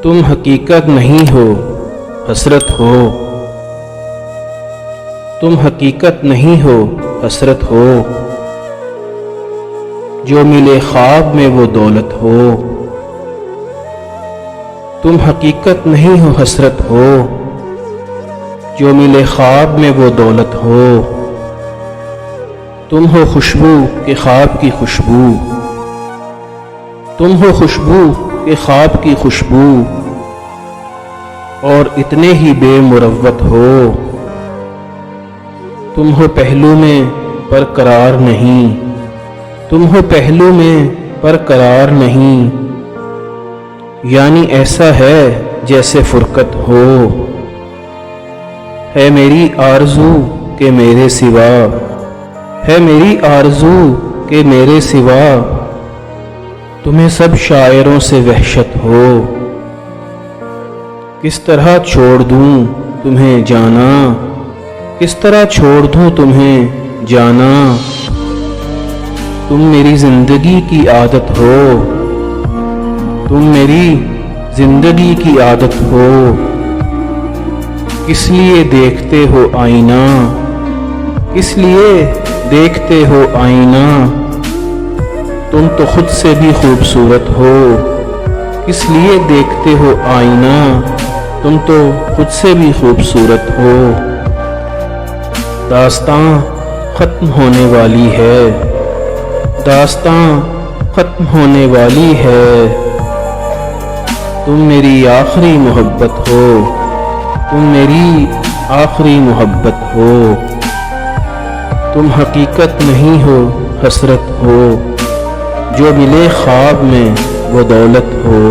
तुम हकीकत नहीं हो, हसरत हो। तुम हकीकत नहीं हो, हसरत हो। जो मिले ख्वाब में वो दौलत हो। तुम हकीकत नहीं हो, हसरत हो। जो मिले ख्वाब में वो दौलत हो। तुम हो खुशबू के ख्वाब की खुशबू। तुम हो खुशबू के ख्वाब की खुशबू, और इतने ही बेमुरव्वत हो। तुम हो पहलू में पर करार नहीं। तुम हो पहलू में पर करार नहीं, यानी ऐसा है जैसे फुरकत हो। है मेरी आरज़ू के मेरे सिवा, है मेरी आरज़ू के मेरे सिवा, तुम्हें सब शायरों से वहशत हो। किस तरह छोड़ दूं तुम्हें जाना, किस तरह छोड़ दूं तुम्हें जाना। तुम मेरी जिंदगी की आदत हो। तुम मेरी जिंदगी की आदत हो। किस लिए देखते हो आईना, किस लिए देखते हो आईना। तुम तो खुद से भी खूबसूरत हो। किस लिए देखते हो आईना, तुम तो खुद से भी खूबसूरत हो। दास्तां खत्म होने वाली है, दास्तां खत्म होने वाली है। तुम मेरी आखिरी मोहब्बत हो। तुम मेरी आखिरी मोहब्बत हो। तुम हकीकत नहीं हो, हसरत हो। जो मिले ख्वाब में वो दौलत हो।